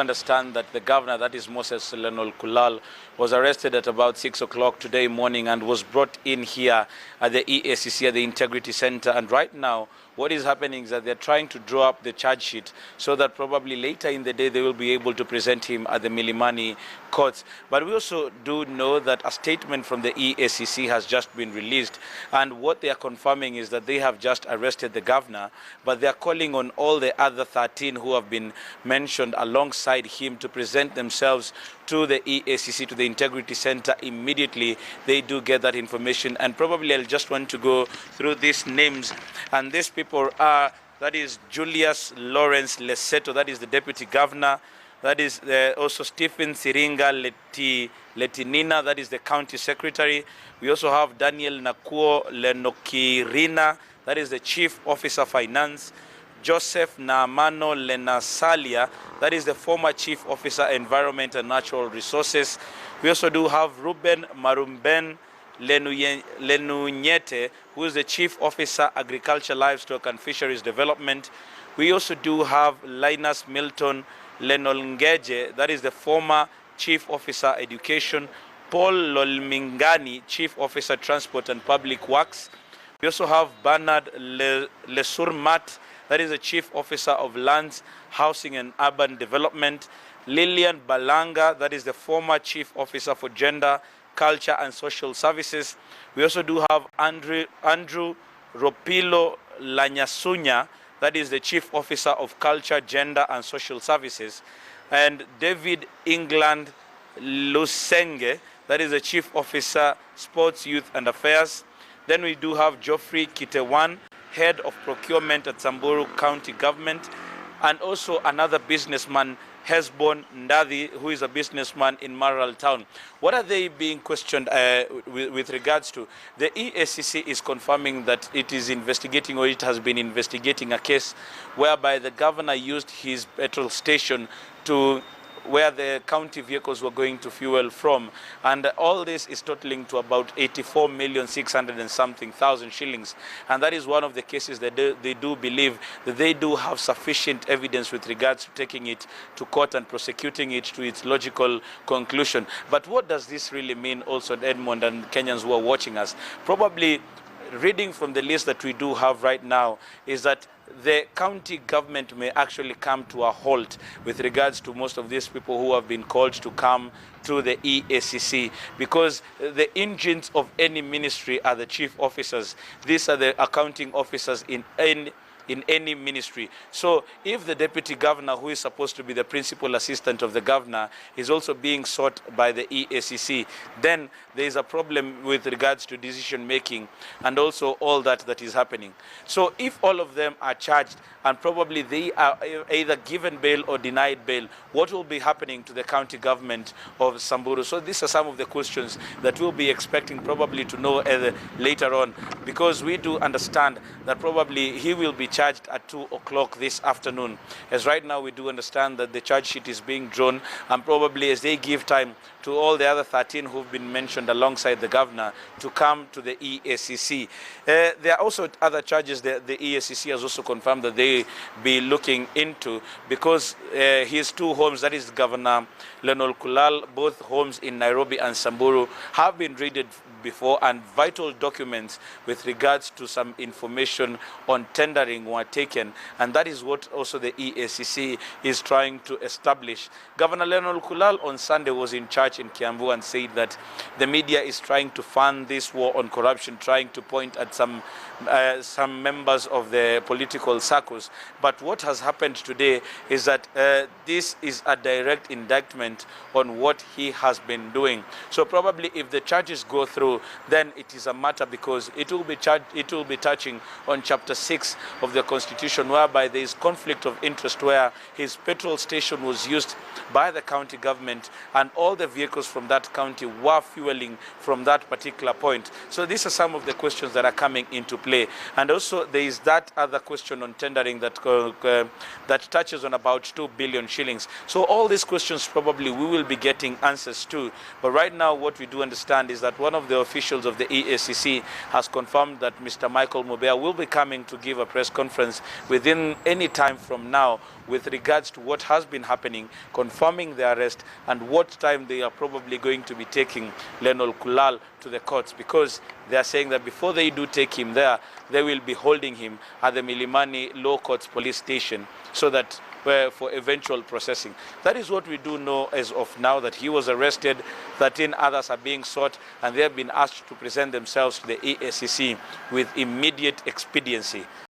understand that the governor, that is Moses Kasaine, was arrested at about 6 o'clock today morning and was brought in here at the EACC, at the Integrity Center. And right now, what is happening is that they're trying to draw up the charge sheet so that probably later in the day they will be able to present him at the Milimani courts. But we also do know that a statement from the EACC has just been released, and what they are confirming is that they have just arrested the governor, but they are calling on all the other 13 who have been mentioned alongside him to present themselves to the EACC, to the Integrity Center immediately they do get that information. And probably I'll just want to go through these names, and these people are, that is Julius Lawrence Leseto, that is the Deputy Governor. That is also Stephen Siringa Letinina, that is the County Secretary. We also have Daniel Nakuo Lenokirina, that is the Chief Officer Finance. Joseph Naamano Lenasalia, that is the former Chief Officer Environment and Natural Resources. We also do have Ruben Marumben Lenunyete, who is the Chief Officer Agriculture, Livestock and Fisheries Development. We also do have Linus Milton Lenolngeje, that is the former Chief Officer Education. Paul Lolmingani, Chief Officer Transport and Public Works. We also have Bernard Lesurmat, that is the Chief Officer of Lands, Housing and Urban Development. Lillian Balanga, that is the former Chief Officer for Gender, Culture and Social Services. We also do have Andrew Ropilo Lanyasunya, that is the Chief Officer of Culture, Gender and Social Services. And David England Lusenge, that is the Chief Officer, Sports, Youth and Affairs. Then we do have Geoffrey Kitewan, Head of Procurement at Samburu County Government, and also another businessman, Hesbon Ndadi, who is a businessman in Maralal Town. What are they being questioned with regards to? The EACC is confirming that it is investigating, or it has been investigating, a case whereby the governor used his petrol station to where the county vehicles were going to fuel from, and all this is totaling to about 84,600,000 and something shillings. And that is one of the cases that they do believe that they do have sufficient evidence with regards to taking it to court and prosecuting it to its logical conclusion. But what does this really mean also, Edmond and Kenyans who are watching us? Probably reading from the list that we do have right now is that the county government may actually come to a halt with regards to most of these people who have been called to come to the EACC, because the engines of any ministry are the chief officers. These are the accounting officers in any ministry. So if the deputy governor, who is supposed to be the principal assistant of the governor, is also being sought by the EACC, then there is a problem with regards to decision making and also all that is happening. So if all of them are charged and probably they are either given bail or denied bail, what will be happening to the county government of Samburu? So these are some of the questions that we'll be expecting probably to know later on, because we do understand that probably he will be charged at 2 o'clock this afternoon. As right now we do understand that the charge sheet is being drawn, and probably as they give time to all the other 13 who've been mentioned alongside the governor to come to the EACC. There are also other charges that the EACC has also confirmed that they be looking into, because his two homes, that is Governor Lenol Kulal, both homes in Nairobi and Samburu, have been raided before, and vital documents with regards to some information on tendering were taken, and that is what also the EACC is trying to establish. Governor Lenol Kulal on Sunday was in church in Kiambu and said that the media is trying to fund this war on corruption, trying to point at some members of the political circles. But what has happened today is that this is a direct indictment on what he has been doing. So probably if the charges go through, then it is a matter, because it will be touching on chapter 6 of the Constitution, whereby there is conflict of interest, where his petrol station was used by the county government and all the vehicles from that county were fueling from that particular point. So these are some of the questions that are coming into play. And also there is that other question on tendering that touches on about 2 billion shillings. So all these questions probably we will be getting answers to. But right now what we do understand is that one of the officials of the EACC has confirmed that Mr. Michael Mubea will be coming to give a press conference within any time from now, with regards to what has been happening, confirming the arrest, and what time they are probably going to be taking Lenol Kulal to the courts, because they are saying that before they do take him there, they will be holding him at the Milimani Law Courts Police Station so that for eventual processing. That is what we do know as of now, that he was arrested, 13 others are being sought, and they have been asked to present themselves to the EACC with immediate expediency.